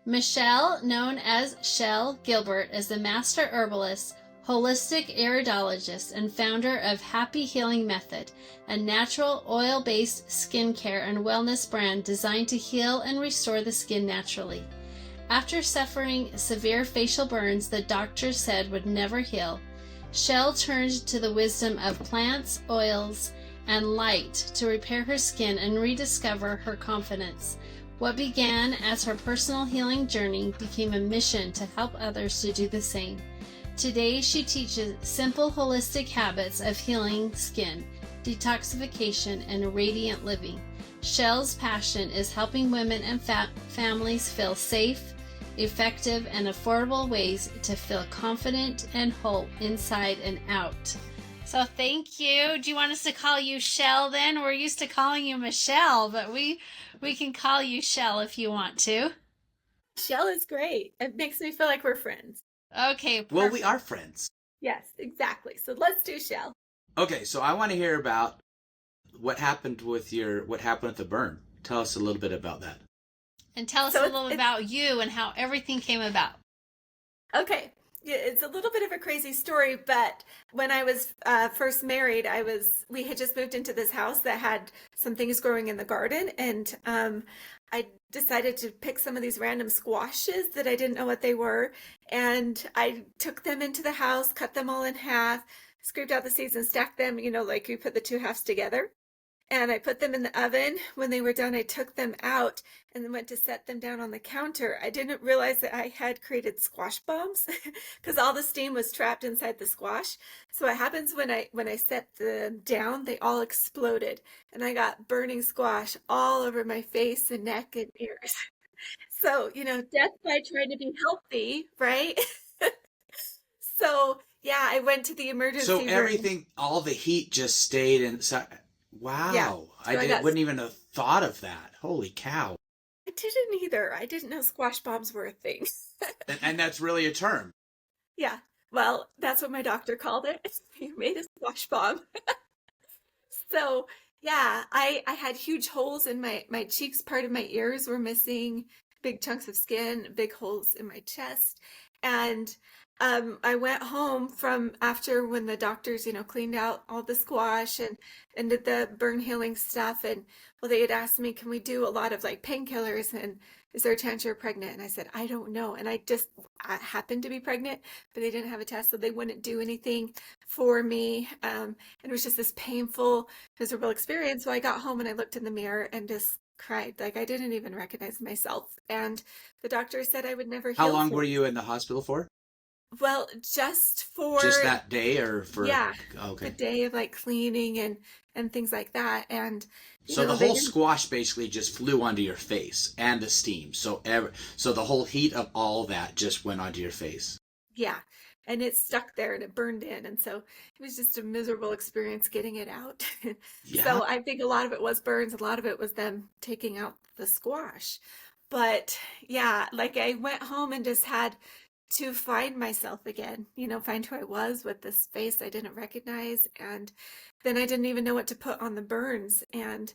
Michelle, known as Shell Gilbert, is the Master Herbalist, holistic iridologist, and founder of Happy Healing Method, a natural oil-based skincare and wellness brand designed to heal and restore the skin naturally. After suffering severe facial burns that doctors said would never heal, Shell turned to the wisdom of plants, oils, and light to repair her skin and rediscover her confidence. What began as her personal healing journey became a mission to help others to do the same. Today, she teaches simple holistic habits of healing skin, detoxification, and radiant living. Shell's passion is helping women and families feel safe, effective, and affordable ways to feel confident and whole inside and out. So thank you. Do you want us to call you Shell then? We're used to calling you Michelle, but we can call you Shell if you want to. Shell is great. It makes me feel like we're friends. Okay, perfect. Well, we are friends. Yes, exactly. So let's do Shell. Okay, so I want to hear about what happened with the burn. Tell us a little bit about that. And tell us a little about you and how everything came about. Okay. Yeah, it's a little bit of a crazy story, but when I was first married, we had just moved into this house that had some things growing in the garden, and I decided to pick some of these random squashes that I didn't know what they were, and I took them into the house, cut them all in half, scraped out the seeds and stacked them, like you put the two halves together. And I put them in the oven. When they were done, I took them out and then went to set them down on the counter. I didn't realize that I had created squash bombs because all the steam was trapped inside the squash. So what happens when I set them down, they all exploded. And I got burning squash all over my face and neck and ears. So, death by trying to be healthy, right? So, yeah, I went to the emergency room. So everything, all the heat just stayed inside. Wow. Yeah, so I wouldn't even have thought of that. Holy cow. I didn't either. I didn't know squash bombs were a thing. and that's really a term. Yeah. Well, that's what my doctor called it. He made a squash bomb. So, yeah, I had huge holes in my cheeks. Part of my ears were missing, big chunks of skin, big holes in my chest. And I went home from after when the doctors, cleaned out all the squash and did the burn healing stuff. And well, they had asked me, can we do a lot of like painkillers? And is there a chance you're pregnant? And I said, I don't know. And I happened to be pregnant, but they didn't have a test, so they wouldn't do anything for me. And it was just this painful, miserable experience. So I got home and I looked in the mirror and just cried. Like I didn't even recognize myself. And the doctor said I would never heal. How long were you in the hospital for? Well, just that day or for the day of like cleaning and things like that. And so the whole squash basically just flew onto your face and the steam. So the whole heat of all that just went onto your face. Yeah. And it stuck there and it burned in. And so it was just a miserable experience getting it out. Yeah. So I think a lot of it was burns. A lot of it was them taking out the squash. But yeah, like I went home and just had to find myself again, find who I was with this face I didn't recognize. And then I didn't even know what to put on the burns. And,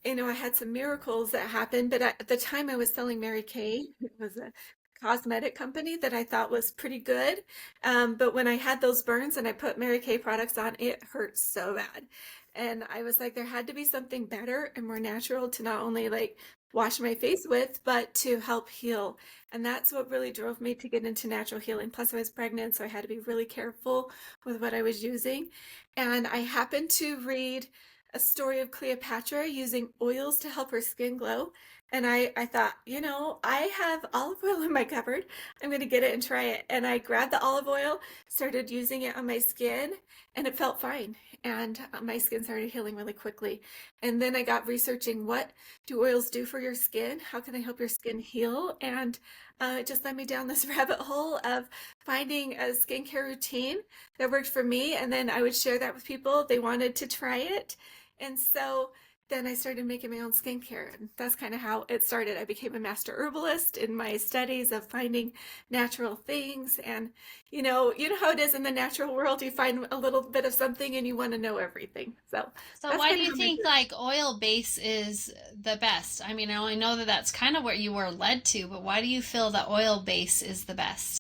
I had some miracles that happened, but at the time I was selling Mary Kay. It was a cosmetic company that I thought was pretty good. But when I had those burns and I put Mary Kay products on, it hurt so bad. And I was like, there had to be something better and more natural to not only like wash my face with, but to help heal. And that's what really drove me to get into natural healing. Plus I was pregnant, so I had to be really careful with what I was using. And I happened to read a story of Cleopatra using oils to help her skin glow. And I thought, I have olive oil in my cupboard. I'm going to get it and try it. And I grabbed the olive oil, started using it on my skin, and it felt fine. And my skin started healing really quickly. And then I got researching, what do oils do for your skin? How can they help your skin heal? And it just led me down this rabbit hole of finding a skincare routine that worked for me. And then I would share that with people. They wanted to try it. And so then I started making my own skincare. And that's kind of how it started. I became a master herbalist in my studies of finding natural things. And you know how it is in the natural world. You find a little bit of something and you want to know everything. So So that's why kind do of you how my think like oil base is the best? I mean, I only know that that's kind of what you were led to, but why do you feel that oil base is the best?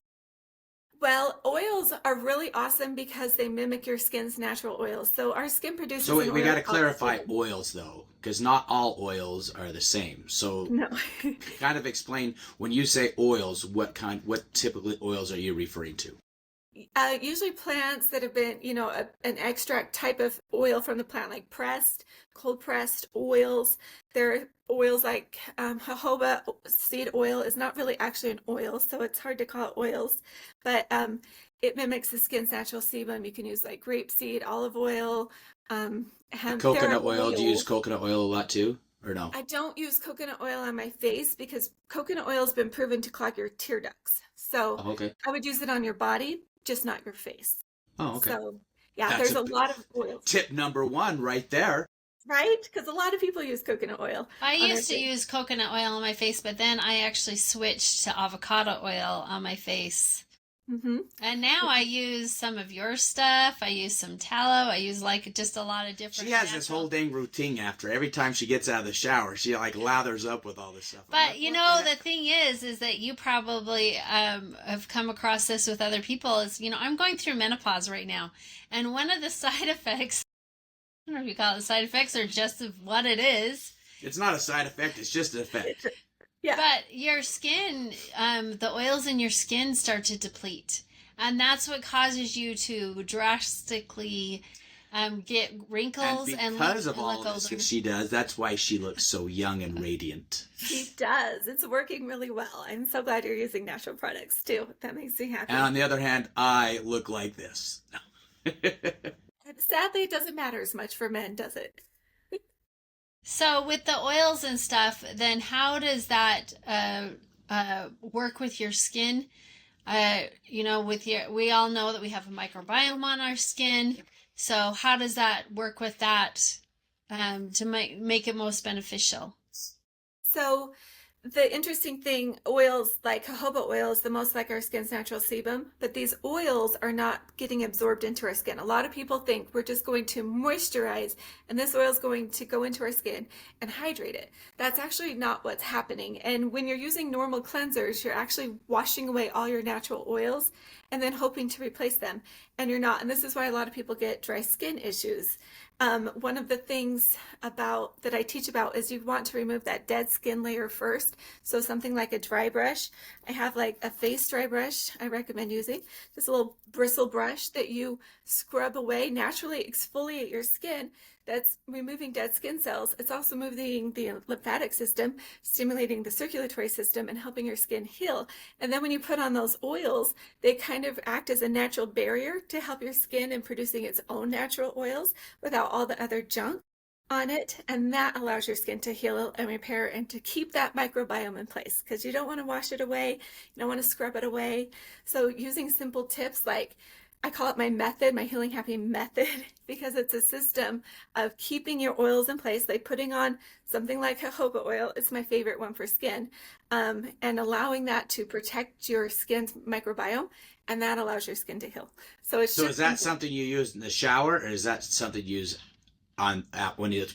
Well, oils are really awesome because they mimic your skin's natural oils. So our skin So produces an we got oil to called clarify sebum. oils though, because not all oils are the same. So No. kind of explain when you say oils, what typically oils are you referring to? Usually plants that have been, an extract type of oil from the plant, like pressed, cold pressed oils. There are oils like jojoba seed oil is not really actually an oil, so it's hard to call it oils, but it mimics the skin's natural sebum. You can use like grapeseed, olive oil, hemp. There are Coconut oil. Do you use oils. coconut oil a lot too, or no? I don't use coconut oil on my face because coconut oil has been proven to clog your tear ducts. So Oh, okay. I would use it on your body, just not your face. Oh, okay. So yeah, That's there's a lot of oils, tip number one right there. right? Because a lot of people use coconut oil I on their used to face. use coconut oil on my face, but then I actually switched to avocado oil on my face. Hmm. And now I use some of your stuff. I use some tallow. I use like just a lot of different She has this natural. whole dang routine after every time she gets out of the shower. She like lathers up with all this stuff. I'm But like, you what know, the the heck? thing is that you probably have come across this with other people. Is I'm going through menopause right now, and one of the side effects. I don't know if you call it side effects or just of what it is. It's not a side effect. It's just an effect. Yeah. But your skin, the oils in your skin start to deplete. And that's what causes you to drastically get And wrinkles and because of look all this older. that she does, that's why she looks so young and radiant. She does. It's working really well. I'm so glad you're using natural products too. That makes me happy. And on the other hand, I look like this. And sadly, it doesn't matter as much for men, does it? So with the oils and stuff, then how does that work with your skin? We all know that we have a microbiome on our skin. So how does that work with that to make it most beneficial? So the interesting thing, oils like jojoba oil is the most like our skin's natural sebum, but these oils are not getting absorbed into our skin. A lot of people think we're just going to moisturize and this oil is going to go into our skin and hydrate it. That's actually not what's happening. And when you're using normal cleansers, you're actually washing away all your natural oils and then hoping to replace them. And you're not. And this is why a lot of people get dry skin issues. One of the things that I teach about is you want to remove that dead skin layer first. So something like a dry brush. I have like a face dry brush I recommend using. Just a little bristle brush that you scrub away, naturally exfoliate your skin. That's removing dead skin cells. It's also moving the lymphatic system, stimulating the circulatory system, and helping your skin heal. And then when you put on those oils, they kind of act as a natural barrier to help your skin in producing its own natural oils without all the other junk on it. And that allows your skin to heal and repair and to keep that microbiome in place because you don't want to wash it away. You don't want to scrub it away. So using simple tips like I call it my method, my Healing Happy method, because it's a system of keeping your oils in place, like putting on something like jojoba oil. It's my favorite one for skin, and allowing that to protect your skin's microbiome, and that allows your skin to heal. So it's So just is that something you use in the shower, or is that something you use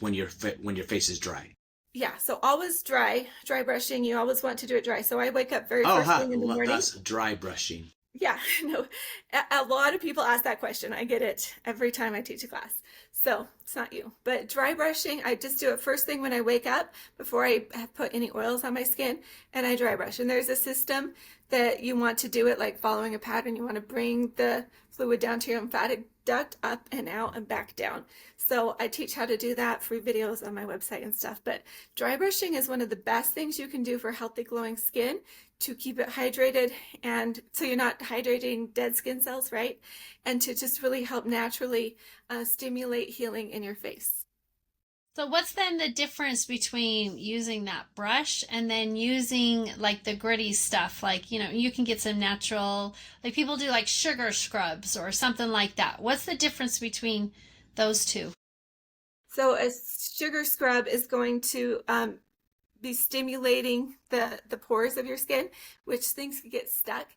when your face is dry? yeah. So always dry brushing. You always want to do it dry. So I wake up very Oh, first thing in the morning. that's dry brushing. Yeah, no, a lot of people ask that question. I get it every time I teach a class. So it's not you, but dry brushing, I just do it first thing when I wake up before I have put any oils on my skin and I dry brush. And there's a system that you want to do it like following a pattern. You want to bring the fluid down to your lymphatic duct, up and out and back down. So I teach how to do that, free videos on my website and stuff. But dry brushing is one of the best things you can do for healthy glowing skin to keep it hydrated, and so you're not hydrating dead skin cells, right? And to just really help naturally stimulate healing in your face. So what's then the difference between using that brush and then using like the gritty stuff? Like, you can get some natural, like people do like sugar scrubs or something like that. What's the difference between those two? So a sugar scrub is going to be stimulating the pores of your skin, which things can get stuck,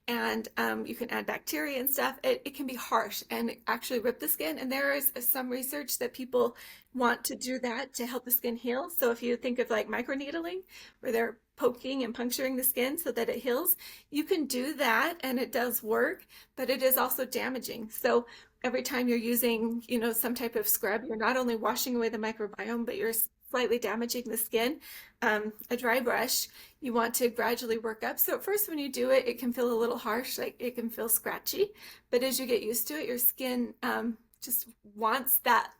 and you can add bacteria and stuff. It can be harsh and actually rip the skin, and there is some research that people want to do that to help the skin heal. So if you think of like microneedling, where they're poking and puncturing the skin so that it heals, you can do that and it does work, but it is also damaging. So every time you're using, some type of scrub, you're not only washing away the microbiome, but you're slightly damaging the skin. A dry brush, you want to gradually work up. So at first when you do it, it can feel a little harsh, like it can feel scratchy, but as you get used to it, your skin just wants that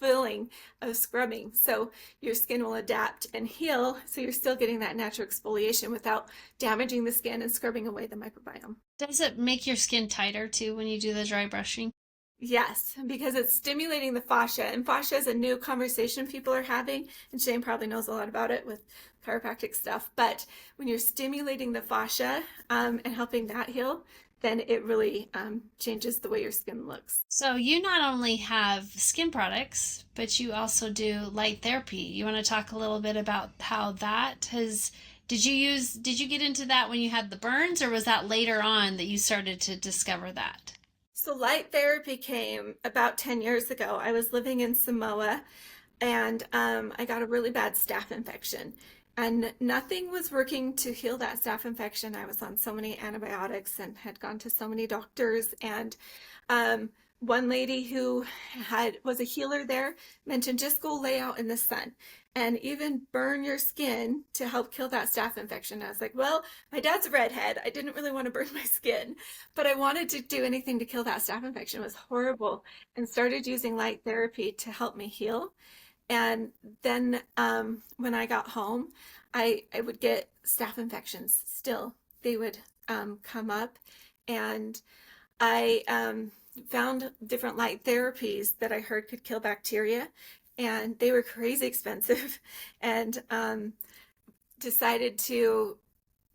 feeling of scrubbing. So your skin will adapt and heal, so you're still getting that natural exfoliation without damaging the skin and scrubbing away the microbiome. Does it make your skin tighter too when you do the dry brushing? Yes, because it's stimulating the fascia, and fascia is a new conversation people are having, and Shane probably knows a lot about it with chiropractic stuff. But when you're stimulating the fascia and helping that heal, then it really changes the way your skin looks. So you not only have skin products, but you also do light therapy. You want to talk a little bit about how that has, did you get into that when you had the burns, or was that later on that you started to discover that? So light therapy came about 10 years ago. I was living in Samoa, and I got a really bad staph infection, and nothing was working to heal that staph infection. I was on so many antibiotics and had gone to so many doctors, and one lady who was a healer there mentioned, just go lay out in the sun and even burn your skin to help kill that staph infection. I was like, well, my dad's a redhead. I didn't really want to burn my skin, but I wanted to do anything to kill that staph infection. It was horrible, and started using light therapy to help me heal. And then when I got home, I would get staph infections still. They would come up, and I found different light therapies that I heard could kill bacteria, and they were crazy expensive, and decided to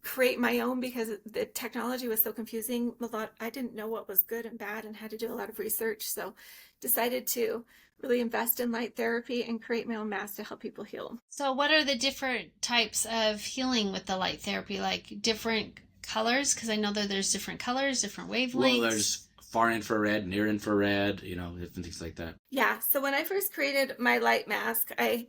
create my own because the technology was so confusing. I didn't know what was good and bad and had to do a lot of research. So decided to really invest in light therapy and create my own mask to help people heal. So what are the different types of healing with the light therapy, like different colors? Because I know that there's different colors, different wavelengths. Well, there's far infrared, near infrared, different things like that. Yeah, so when I first created my light mask, I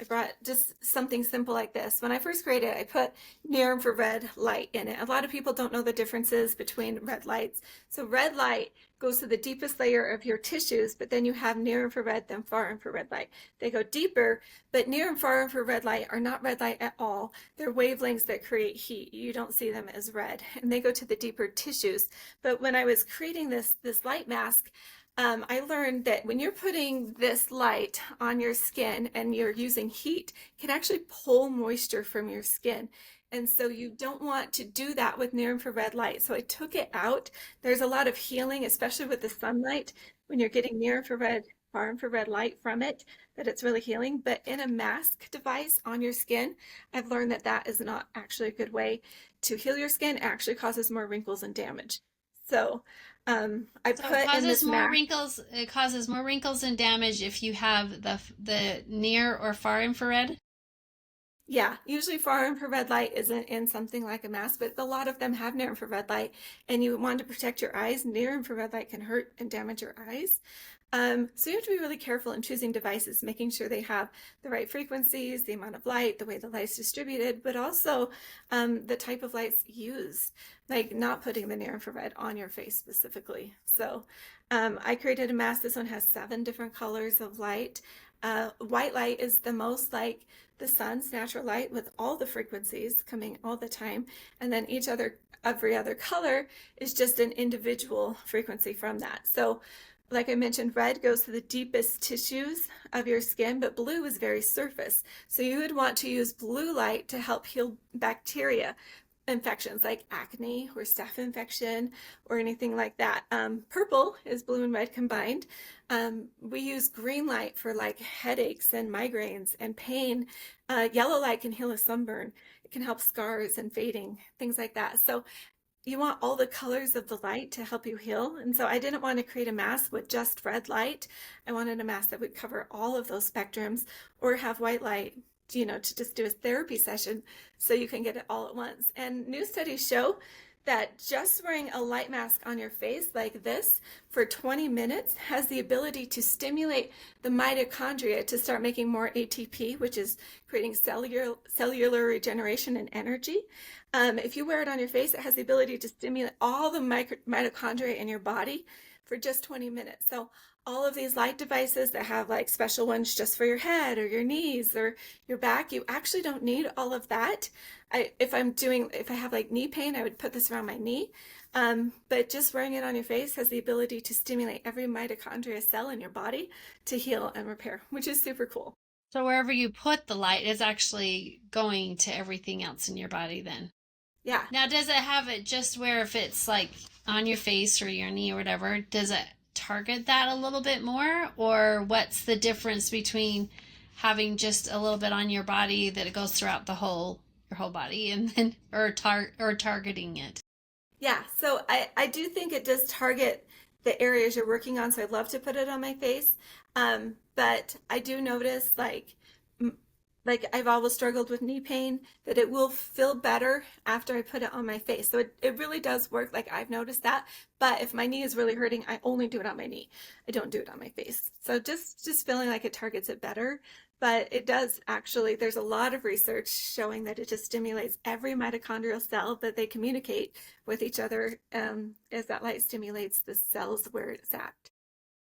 brought just something simple like this. When I first created it, I put near infrared light in it. A lot of people don't know the differences between red lights. So red light goes to the deepest layer of your tissues, but then you have near infrared, then far infrared light. They go deeper, but near and far infrared light are not red light at all. They're wavelengths that create heat. You don't see them as red, and they go to the deeper tissues. But when I was creating this light mask, I learned that when you're putting this light on your skin and you're using heat, it can actually pull moisture from your skin. And so you don't want to do that with near infrared light. So I took it out. There's a lot of healing, especially with the sunlight, when you're getting near infrared, far infrared light from it, that it's really healing. But in a mask device on your skin, I've learned that that is not actually a good way to heal your skin. It actually causes more wrinkles and damage. So I put in this mask. Wrinkles. It causes more wrinkles and damage if you have the near or far infrared. Yeah, usually far infrared light isn't in something like a mask, but a lot of them have near infrared light, and you want to protect your eyes. Near infrared light can hurt and damage your eyes. So you have to be really careful in choosing devices, making sure they have the right frequencies, the amount of light, the way the light's distributed, but also the type of lights used, like not putting the near infrared on your face specifically. So I created a mask. This one has 7 different colors of light. White light is the most like the sun's natural light, with all the frequencies coming all the time, and then every other color is just an individual frequency from that. So like I mentioned, red goes to the deepest tissues of your skin, but blue is very surface. So you would want to use blue light to help heal bacteria infections like acne or staph infection or anything like that. Purple is blue and red combined. We use green light for like headaches and migraines and pain. Yellow light can heal a sunburn. It can help scars and fading, things like that. So you want all the colors of the light to help you heal. And so I didn't want to create a mask with just red light. I wanted a mask that would cover all of those spectrums, or have white light, to just do a therapy session so you can get it all at once. And new studies show that just wearing a light mask on your face like this for 20 minutes has the ability to stimulate the mitochondria to start making more ATP, which is creating cellular regeneration and energy. If you wear it on your face, it has the ability to stimulate all the mitochondria in your body for just 20 minutes. So all of these light devices that have like special ones just for your head or your knees or your back, you actually don't need all of that. If I have like knee pain, I would put this around my knee. But just wearing it on your face has the ability to stimulate every mitochondria cell in your body to heal and repair, which is super cool. So wherever you put the light is actually going to everything else in your body then? Yeah. Now, does it have it just where if it's like on your face or your knee or whatever, does it target that a little bit more? Or what's the difference between having just a little bit on your body that it goes throughout your whole body and then or targeting it? Yeah, so I do think it does target the areas you're working on, so I'd love to put it on my face. But I do notice like I've always struggled with knee pain, that it will feel better after I put it on my face. So it really does work. Like I've noticed that. But if my knee is really hurting, I only do it on my knee. I don't do it on my face. So just feeling like it targets it better. But it does actually, there's a lot of research showing that it just stimulates every mitochondrial cell that they communicate with each other, as that light stimulates the cells where it's at.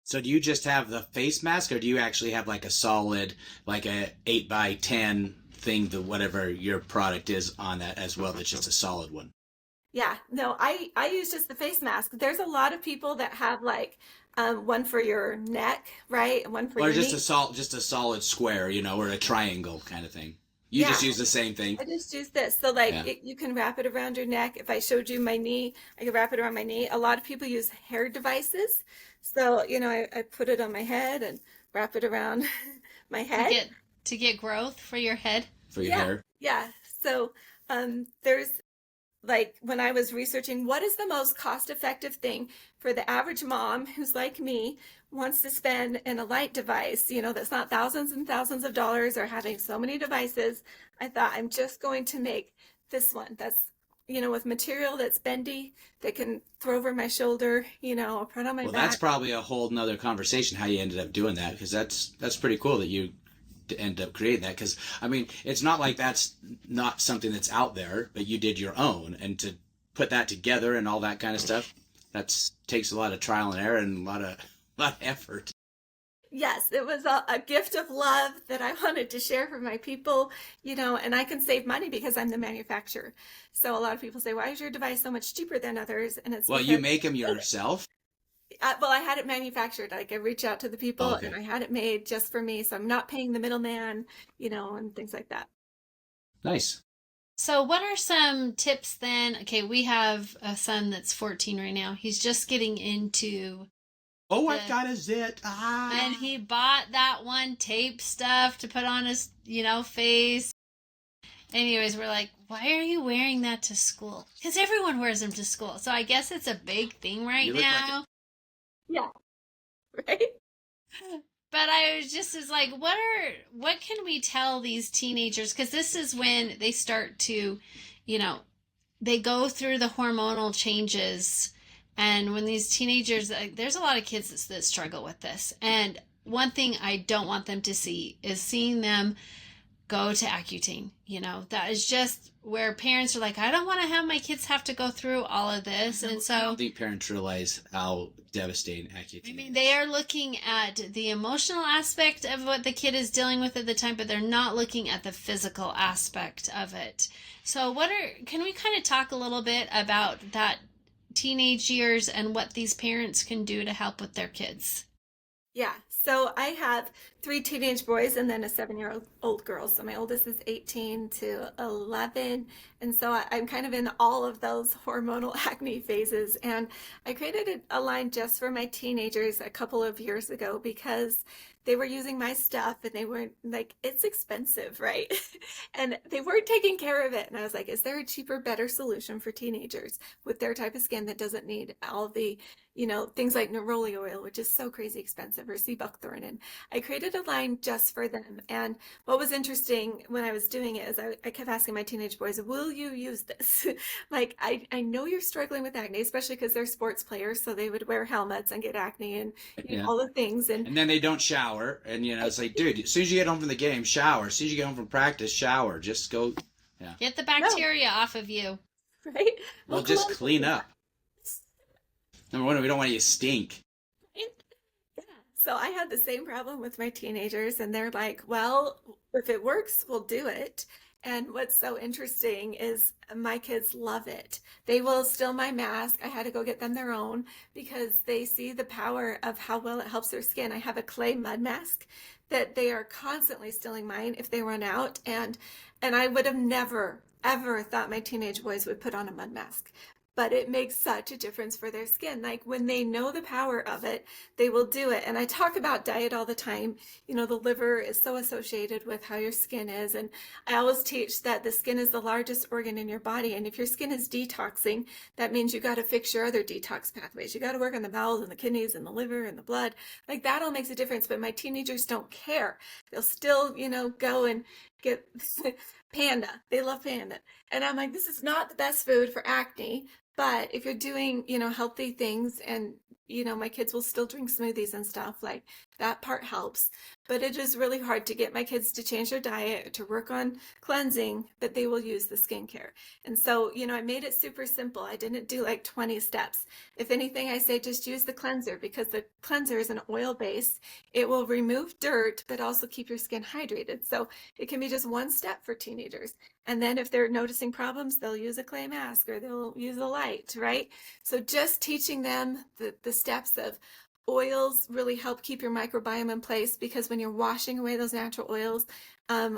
So do you just have the face mask, or do you actually have like a solid, like a 8x10 thing, whatever your product is on that as well, that's just a solid one? Yeah, no, I use just the face mask. There's a lot of people that have like one for your neck, right? One for or your just knee. just a solid square, or a triangle kind of thing. You Yeah, just use the same thing. I just use this. So like Yeah. you can wrap it around your neck. If I showed you my knee, I could wrap it around my knee. A lot of people use hair devices. So, I put it on my head and wrap it around my To head. get growth for your head? For your Yeah, hair. yeah. So there's like when I was researching what is the most cost-effective thing for the average mom who's like me, wants to spend in a light device, that's not thousands and thousands of dollars or having so many devices. I thought I'm just going to make this one that's, with material that's bendy, that can throw over my shoulder, or put on my Well, that's back. probably a whole nother conversation how you ended up doing that, because that's pretty cool that you end up creating that, because I mean, it's not like that's not something that's out there, but you did your own, and to put that together and all that kind of stuff, that's takes a lot of trial and error and a lot of effort. Yes, it was a gift of love that I wanted to share for my people, and I can save money because I'm the manufacturer. So a lot of people say, why is your device so much cheaper than others? And it's Well, you because, make them yourself. well, I had it manufactured. Like I reach out to the people Okay. and I had it made just for me. So I'm not paying the middleman, and things like that. Nice. So what are some tips then? Okay, we have a son that's 14 right now. He's just getting into Oh, the, I've got a zit. and he bought that one tape stuff to put on his, face. Anyways, we're like, why are you wearing that to school? Because everyone wears them to school. So I guess it's a big thing right You look like now. Yeah. Right. But I was like, what can we tell these teenagers? Because this is when they start to, they go through the hormonal changes. And when these teenagers, there's a lot of kids that struggle with this. And one thing I don't want them to see is seeing them go to Accutane. That is just where parents are like, I don't want to have my kids have to go through all of this. And I so don't think parents realize how devastating Accutane is. they are looking at the emotional aspect of what the kid is dealing with at the time, but they're not looking at the physical aspect of it. So can we kind of talk a little bit about that teenage years and what these parents can do to help with their kids? Yeah. So I have three teenage boys and then a 7-year-old girl. So my oldest is 18 to 11. And so I'm kind of in all of those hormonal acne phases. And I created a line just for my teenagers a couple of years ago because they were using my stuff and they weren't like, it's expensive, right? And they weren't taking care of it. And I was like, is there a cheaper, better solution for teenagers with their type of skin that doesn't need all the, things like neroli oil, which is so crazy expensive, or sea buckthorn? And I created a line just for them. And what was interesting when I was doing it is I kept asking my teenage boys, will you use this? Like, I know you're struggling with acne, especially because they're sports players. So they would wear helmets and get acne and Yeah. all the things. And then they don't shower. And, it's like, dude, as soon as you get home from the game, shower. As soon as you get home from practice, shower. Just go. Yeah. Get the bacteria off of you. Right? Well, just clean up. Number one, we don't want you to stink. Yeah. So I had the same problem with my teenagers, and they're like, well, if it works, we'll do it. And what's so interesting is my kids love it. They will steal my mask. I had to go get them their own because they see the power of how well it helps their skin. I have a clay mud mask that they are constantly stealing mine if they run out. And I would have never, ever thought my teenage boys would put on a mud mask. But it makes such a difference for their skin. Like when they know the power of it, they will do it. And I talk about diet all the time. The liver is so associated with how your skin is. And I always teach that the skin is the largest organ in your body. And if your skin is detoxing, that means you got to fix your other detox pathways. You got to work on the bowels and the kidneys and the liver and the blood. Like that all makes a difference. But my teenagers don't care. They'll still, go and get Panda. They love Panda. And I'm like, this is not the best food for acne. But if you're doing, healthy things and, my kids will still drink smoothies and stuff, like that part helps. But it is really hard to get my kids to change their diet, to work on cleansing, but they will use the skincare. And so, I made it super simple. I didn't do like 20 steps. If anything, I say just use the cleanser because the cleanser is an oil base. It will remove dirt, but also keep your skin hydrated. So it can be just one step for teenagers. And then if they're noticing problems, they'll use a clay mask or they'll use a light, right? So just teaching them the steps of oils really help keep your microbiome in place because when you're washing away those natural oils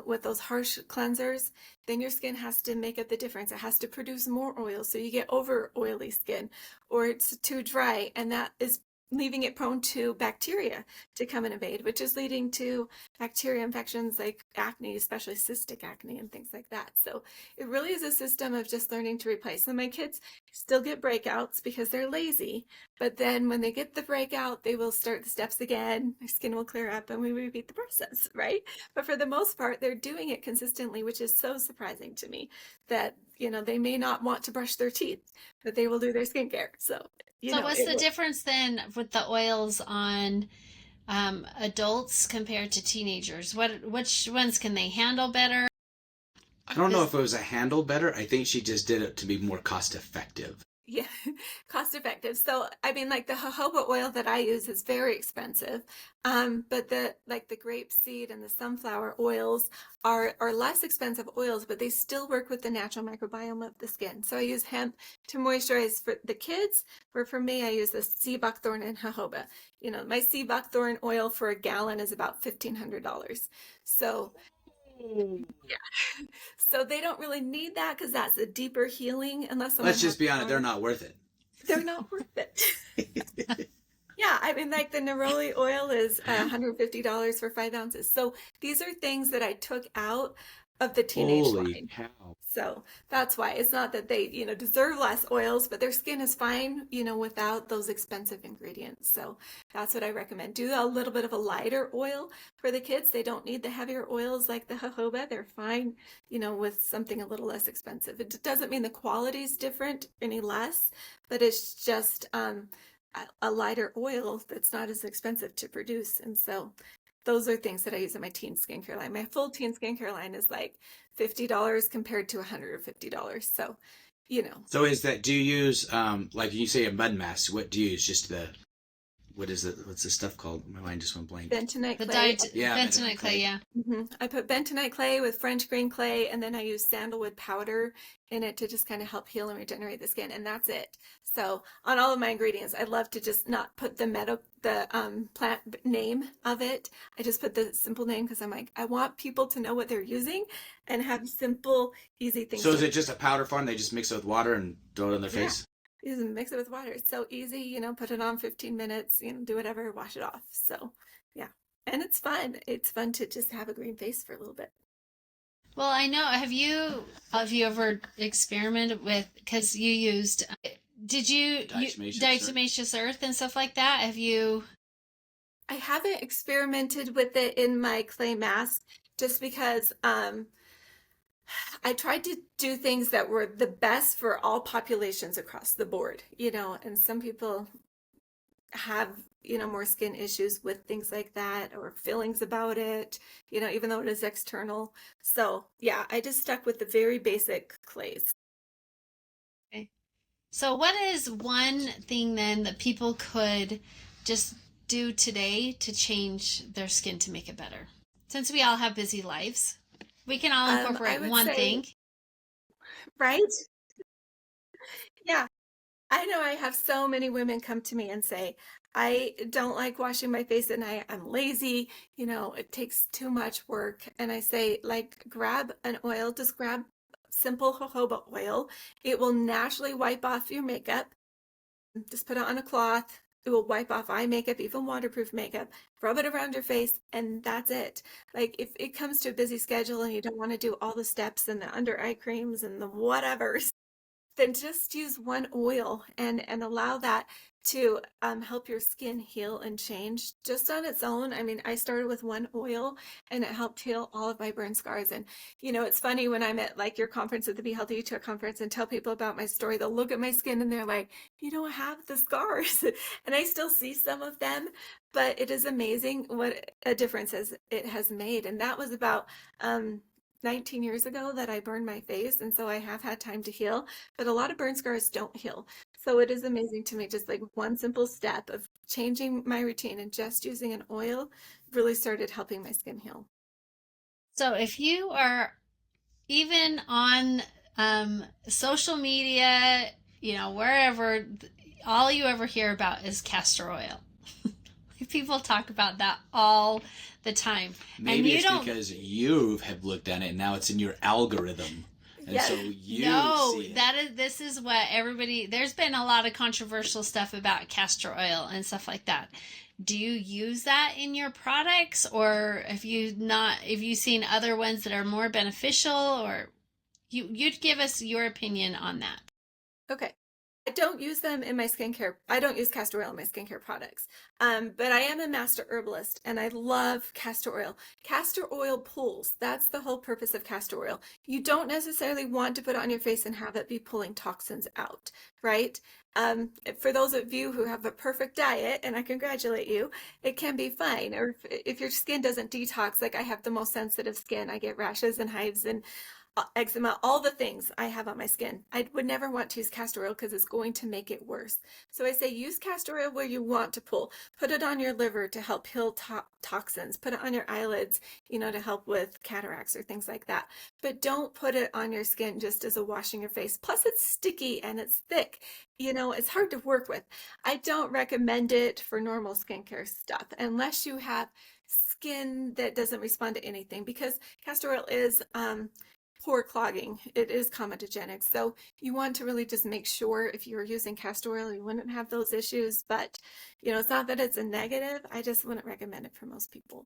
with those harsh cleansers, then your skin has to make up the difference. It has to produce more oil. So you get over oily skin or it's too dry. And that is leaving it prone to bacteria to come and invade, which is leading to bacteria infections like acne, especially cystic acne and things like that. So it really is a system of just learning to replace. And my kids still get breakouts because they're lazy, but then when they get the breakout, they will start the steps again. Their skin will clear up and we repeat the process, right? But for the most part, they're doing it consistently, which is so surprising to me that, they may not want to brush their teeth, but they will do their skincare. So what's the difference then with the oils on adults compared to teenagers? Which ones can they handle better? I don't know if it was a handle better. I think she just did it to be more cost effective. Yeah, cost effective. So, I mean, like the jojoba oil that I use is very expensive. But the grape seed and the sunflower oils are less expensive oils, but they still work with the natural microbiome of the skin. So I use hemp to moisturize for the kids, where for me, I use the sea buckthorn and jojoba. My sea buckthorn oil for a gallon is about $1,500. So yeah. So they don't really need that because that's a deeper healing unless someone Let's just be honest, they're not worth it. They're not worth it. Yeah, I mean, like the neroli oil is $150 for 5 ounces. So these are things that I took out of the teenage Holy line. cow. So that's why it's not that they, deserve less oils, but their skin is fine, without those expensive ingredients. So that's what I recommend. Do a little bit of a lighter oil for the kids. They don't need the heavier oils like the jojoba. They're fine, with something a little less expensive. It doesn't mean the quality is different any less, but it's just a lighter oil that's not as expensive to produce. And so those are things that I use in my teen skincare line. My full teen skincare line is like $50 compared to $150. So, So do you use, like you say, a mud mask? What do you use? Just the what is it? What's this stuff called? My mind just went blank. Bentonite The clay. bentonite clay, yeah. I put bentonite clay with French green clay, and then I use sandalwood powder in it to just kind of help heal and regenerate the skin, and that's it. So on all of my ingredients, I love to just not put the plant name of it. I just put the simple name because I'm like, I want people to know what they're using and have simple, easy things. So is it just a powder form? They just mix it with water and throw it on their face? You just mix it with water. It's so easy, put it on 15 minutes, do whatever, wash it off. So yeah. And it's fun. It's fun to just have a green face for a little bit. Well, I know. Have you ever experimented with, because you used, did you diatomaceous earth and stuff like that? Have you? I haven't experimented with it in my clay mask just because I tried to do things that were the best for all populations across the board, and some people have, more skin issues with things like that or feelings about it, even though it is external. So yeah, I just stuck with the very basic clays. Okay. So what is one thing then that people could just do today to change their skin to make it better? Since we all have busy lives, we can all incorporate one thing. Right? Yeah. I know I have so many women come to me and say, I don't like washing my face at night. I'm lazy. It takes too much work. And I say, grab an oil, just grab simple jojoba oil. It will naturally wipe off your makeup. Just put it on a cloth. It will wipe off eye makeup, even waterproof makeup. Rub it around your face, and that's it. If it comes to a busy schedule and you don't want to do all the steps and the under eye creams and the whatevers, then just use one oil and allow that to help your skin heal and change just on its own. I mean, I started with one oil and it helped heal all of my burn scars. And, it's funny when I'm at your conference at the Be Healthy Utah conference and tell people about my story, they'll look at my skin and they're like, you don't have the scars. And I still see some of them, but it is amazing what a difference it has made. And that was about 19 years ago that I burned my face, and so I have had time to heal, but a lot of burn scars don't heal. So it is amazing to me, just one simple step of changing my routine and just using an oil really started helping my skin heal. So if you are even on social media, wherever, all you ever hear about is castor oil. People talk about that all the time. Maybe it's because you have looked at it and now it's in your algorithm. And so you see it. This is what everybody, there's been a lot of controversial stuff about castor oil and stuff like that. Do you use that in your products, or have you seen other ones that are more beneficial, or you'd give us your opinion on that? Okay. I don't use them in my skincare. I don't use castor oil in my skincare products. But I am a master herbalist and I love castor oil. Castor oil pulls. That's the whole purpose of castor oil. You don't necessarily want to put it on your face and have it be pulling toxins out, right? For those of you who have a perfect diet, and I congratulate you, it can be fine. Or if your skin doesn't detox, I have the most sensitive skin, I get rashes and hives and eczema, all the things I have on my skin. I would never want to use castor oil because it's going to make it worse. So I say use castor oil where you want to pull. Put it on your liver to help heal toxins. Put it on your eyelids, to help with cataracts or things like that. But don't put it on your skin just as a washing your face. Plus it's sticky and it's thick. It's hard to work with. I don't recommend it for normal skincare stuff unless you have skin that doesn't respond to anything, because castor oil is pore clogging. It is comedogenic. So you want to really just make sure if you're using castor oil, you wouldn't have those issues. But, it's not that it's a negative. I just wouldn't recommend it for most people.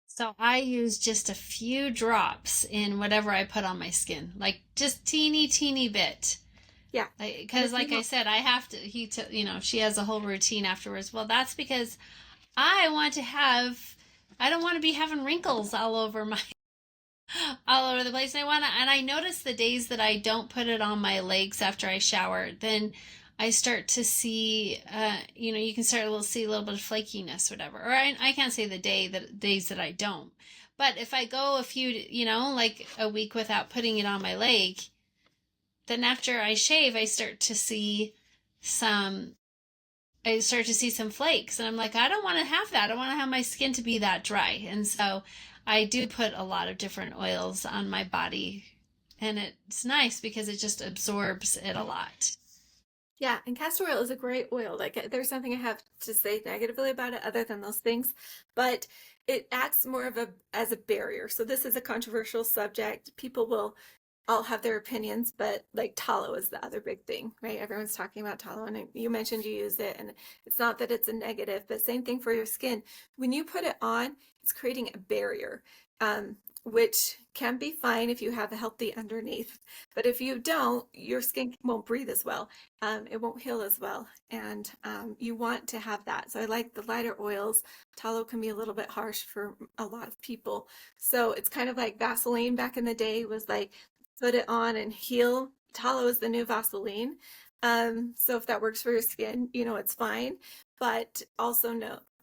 So I use just a few drops in whatever I put on my skin, just teeny bit. Yeah. Because I said, I have to, she has a whole routine afterwards. Well, that's because I don't want to be having wrinkles all over the place. And I notice the days that I don't put it on my legs after I shower, then I start to see, you can start to see a little bit of flakiness or whatever. Or I can't say the days that I don't. But if I go a few, a week without putting it on my leg, then after I shave, I start to see some I start to see some flakes, and I'm like, I don't want to have that. I don't want to have my skin to be that dry. And so I do put a lot of different oils on my body, and it's nice because it just absorbs it a lot. Yeah, and castor oil is a great oil. Like there's nothing I have to say negatively about it other than those things, but it acts more of a as a barrier. So this is a controversial subject. People will all have their opinions, but like tallow is the other big thing, right? Everyone's talking about tallow, and you mentioned you use it, and it's not that it's a negative, but same thing for your skin. When you put it on, it's creating a barrier, which can be fine if you have a healthy underneath. But if you don't, your skin won't breathe as well. It won't heal as well. And you want to have that. So I like the lighter oils. Tallow can be a little bit harsh for a lot of people. So it's kind of like Vaseline back in the day was like, put it on and heal. Tallow is the new Vaseline. So if that works for your skin, you know, it's fine. But also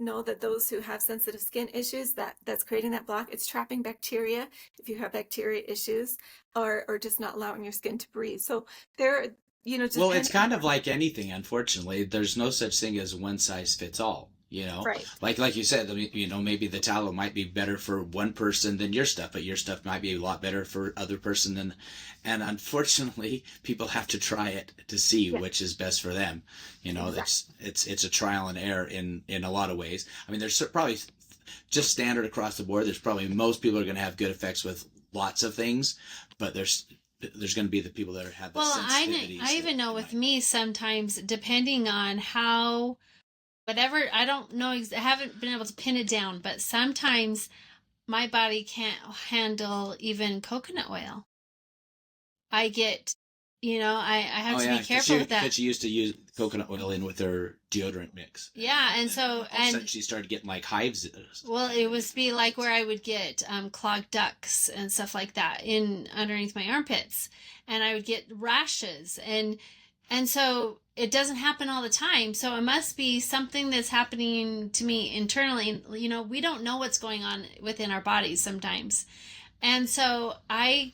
know that those who have sensitive skin issues, that's creating that block, it's trapping bacteria if you have bacteria issues, or just not allowing your skin to breathe. So there, you know, just Well, it's kind of like anything, unfortunately. There's no such thing as one size fits all, you know? right. Like you said, you know, maybe the tallow might be better for one person than your stuff, but your stuff might be a lot better for other person than, and unfortunately, people have to try it to see Yeah, which is best for them. You know, exactly. it's a trial and error in a lot of ways. I mean, there's probably just standard across the board. There's probably most people are going to have good effects with lots of things, but there's going to be the people that have the Well, sensitivities I even know that with might. me sometimes, depending on how, whatever, I don't know, I haven't been able to pin it down, but sometimes my body can't handle even coconut oil. I get, I have Oh to be yeah, careful with that. because she used to use coconut oil in with her deodorant mix, Yeah, and and so, all of a sudden and she started getting like hives. well, it was be like where I would get clogged ducts and stuff like that in underneath my armpits, and I would get rashes, and so it doesn't happen all the time. So it must be something that's happening to me internally. You know, we don't know what's going on within our bodies sometimes, and so I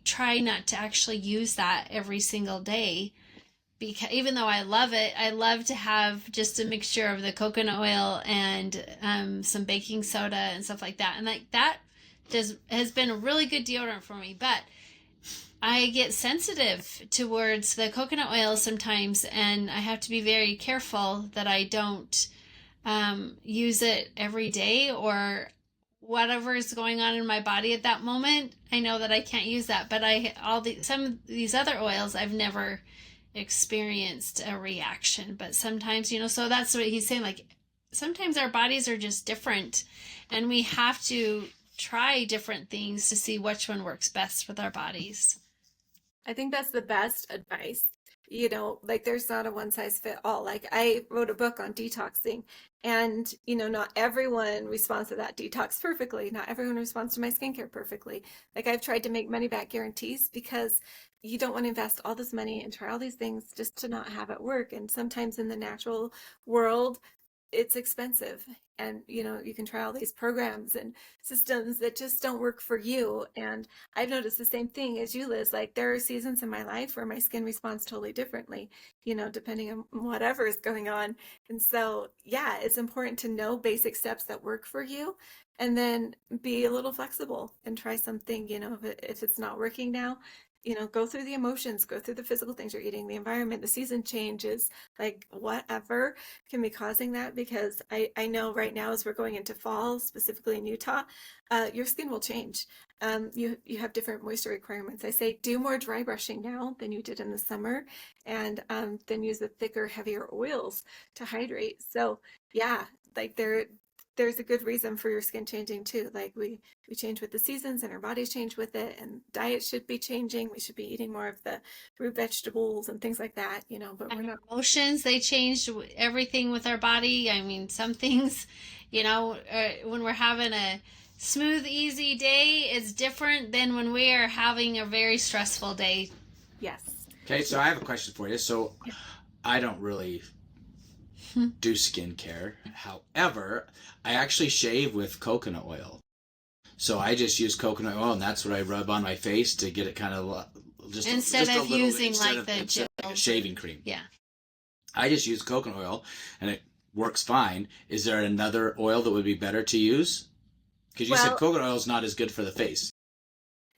try not to actually use that every single day, because even though I love it, I love to have just a mixture of the coconut oil and some baking soda and stuff like that. And like that has been a really good deodorant for me. But I get sensitive towards the coconut oil sometimes, and I have to be very careful that I don't use it every day, or whatever is going on in my body at that moment. I know that I can't use that, but some of these other oils I've never experienced a reaction. But sometimes, so that's what he's saying, like sometimes our bodies are just different, and we have to try different things to see which one works best with our bodies. I think that's the best advice. You know, like there's not a one size fit all. Like I wrote a book on detoxing, and not everyone responds to that detox perfectly. Not everyone responds to my skincare perfectly. Like I've tried to make money back guarantees because you don't want to invest all this money and try all these things just to not have it work. And sometimes in the natural world, it's expensive, and you can try all these programs and systems that just don't work for you. And I've noticed the same thing as you, Liz. Like there are seasons in my life where my skin responds totally differently, depending on whatever is going on. And so yeah, it's important to know basic steps that work for you, and then be a little flexible and try something. If it's not working now, go through the emotions, go through the physical things you're eating, the environment, the season changes, like whatever can be causing that. Because I know right now, as we're going into fall, specifically in Utah, your skin will change. You have different moisture requirements. I say do more dry brushing now than you did in the summer, and then use the thicker, heavier oils to hydrate. So yeah, like there's a good reason for your skin changing too. Like we change with the seasons, and our bodies change with it, and diet should be changing. We should be eating more of the root vegetables and things like that, but And we're our not. emotions, they change everything with our body. I mean, some things, when we're having a smooth, easy day, it's different than when we are having a very stressful day. Yes. Okay, so Yeah. I have a question for you. So Yeah. I don't really do skincare. However, I actually shave with coconut oil. So I just use coconut oil, and that's what I rub on my face to get it kind of just Instead just a of little using instead like of the instead of like a gels. shaving cream. Yeah. I just use coconut oil and it works fine. Is there another oil that would be better to use? Because you said Well, coconut oil is not as good for the face.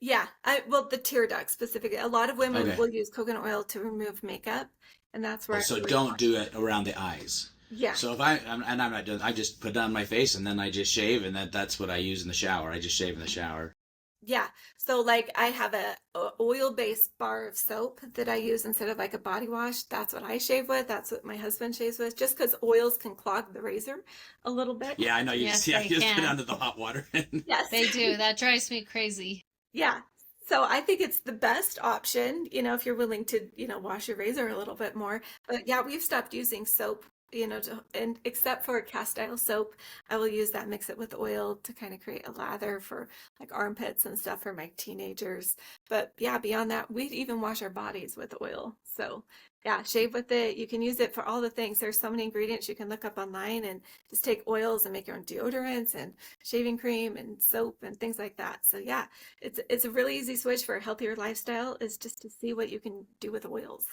yeah, well, the tear duct specifically. A lot of women Okay. will use coconut oil to remove makeup, and that's where Oh, I so really don't caution. do it around the eyes. Yeah, So if and I'm not doing, I just put it on my face and then I just shave, and that's what I use in the shower. I just shave in the shower. yeah. So like I have a oil-based bar of soap that I use instead of like a body wash. That's what I shave with. That's what my husband shaves with, just because oils can clog the razor a little bit. Yeah, I know. You just Yes, yeah, they you just put it can. under the hot water. Yes. They do. That drives me crazy. Yeah. So I think it's the best option, if you're willing to, wash your razor a little bit more. But yeah, we've stopped using soap, and except for cast iron soap, I will use that, mix it with oil to kind of create a lather for like armpits and stuff for my teenagers. But yeah, beyond that, we even wash our bodies with oil. So yeah, shave with it. You can use it for all the things. There's so many ingredients you can look up online and just take oils and make your own deodorants and shaving cream and soap and things like that. So yeah, it's a really easy switch for a healthier lifestyle is just to see what you can do with oils.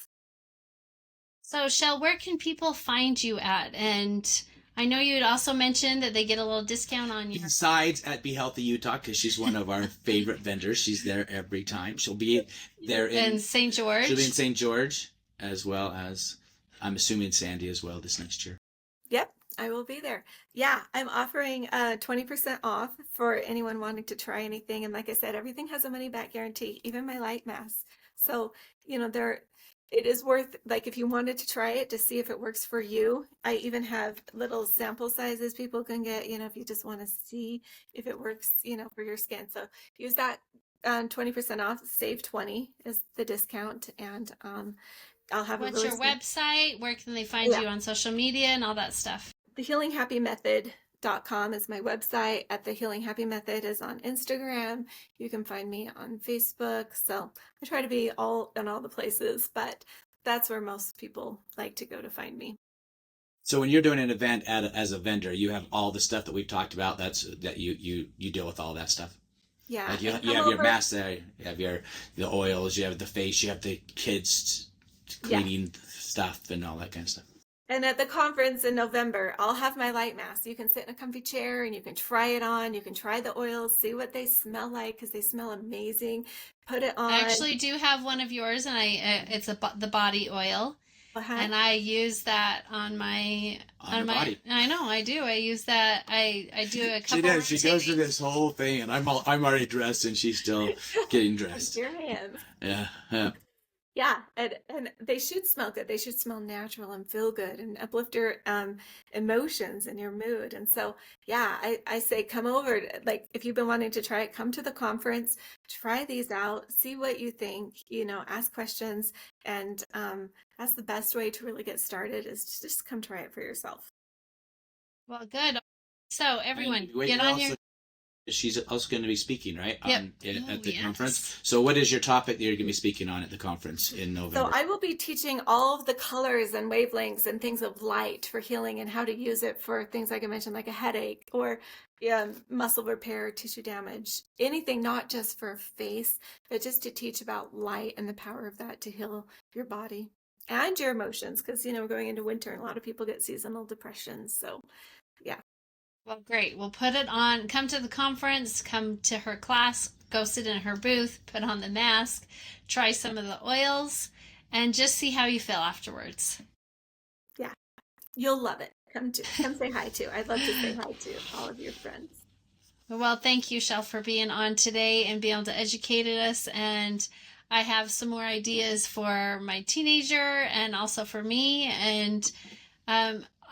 So, Shell, where can people find you at? And I know you had also mentioned that they get a little discount on your. Besides at Be Healthy Utah, because she's one of our favorite vendors. She's there every time. She'll be there In St. George. She'll be in St. George, as well as I'm assuming Sandy as well this next year. Yep, I will be there. Yeah, I'm offering 20% off for anyone wanting to try anything. And like I said, everything has a money back guarantee, even my light mask. So, there it is worth, like, if you wanted to try it to see if it works for you. I even have little sample sizes people can get, if you just want to see if it works, for your skin. So use that 20% off, save 20 is the discount. And I'll have a What's really your website? Where can they find yeah. you on social media and all that stuff? thehealinghappymethod.com is my website. At the Healing Happy Method is on Instagram. You can find me on Facebook. So I try to be all in all the places, but that's where most people like to go to find me. So when you're doing an event as a vendor, you have all the stuff that we've talked about. That you deal with all that stuff. Yeah, Like you and you come have your over. mask there, you have the oils, you have the face, you have the kids Yeah. cleaning stuff and all that kind of stuff. And at the conference in November, I'll have my light mask. You can sit in a comfy chair and you can try it on. You can try the oils, see what they smell like because they smell amazing. Put it on. I actually do have one of yours, and it's the body oil, and I use that on my On your body. I know I do. I use that. I do a couple. She does. She goes through rotating. this whole thing, and I'm already dressed, and she's still getting dressed. Your hands. Yeah, yeah. Yeah, and they should smell good. They should smell natural and feel good and uplift your emotions and your mood. And so, yeah, I say come over. Like if you've been wanting to try it, come to the conference, try these out, see what you think. Ask questions, and that's the best way to really get started is to just come try it for yourself. Well, good. So everyone, Wait, get on your. She's also going to be speaking, right? Yep. At the Yes. conference. So what is your topic that you're going to be speaking on at the conference in So November? I will be teaching all of the colors and wavelengths and things of light for healing and how to use it for things like I mentioned, like a headache or muscle repair, tissue damage, anything not just for face, but just to teach about light and the power of that to heal your body and your emotions. Because, we're going into winter and a lot of people get seasonal depression. So, yeah. Well, great. We'll put it on. Come to the conference, come to her class, go sit in her booth, put on the mask, try some of the oils, and just see how you feel afterwards. Yeah, you'll love it. Come say hi too. I'd love to say hi to all of your friends. Well, thank you, Shell, for being on today and being able to educate us. And I have some more ideas for my teenager and also for me. And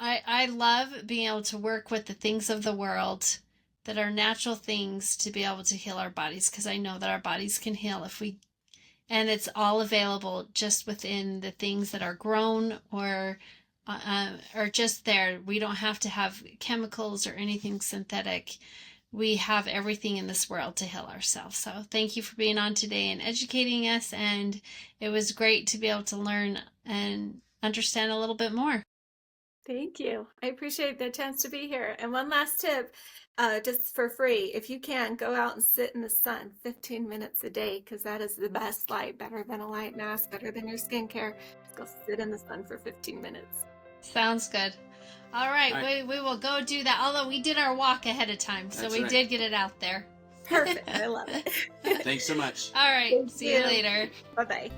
I love being able to work with the things of the world that are natural things to be able to heal our bodies, because I know that our bodies can heal and it's all available just within the things that are grown or just there. We don't have to have chemicals or anything synthetic. We have everything in this world to heal ourselves. So thank you for being on today and educating us. And it was great to be able to learn and understand a little bit more. Thank you. I appreciate the chance to be here. And one last tip, just for free, if you can, go out and sit in the sun 15 minutes a day, because that is the best light, better than a light mask, better than your skincare. Just go sit in the sun for 15 minutes. Sounds good. All right, All right. we will go do that. Although we did our walk ahead of time, so That's we right. did get it out there. Perfect. I love it. Thanks so much. All right, Thank see you you. later. Bye-bye.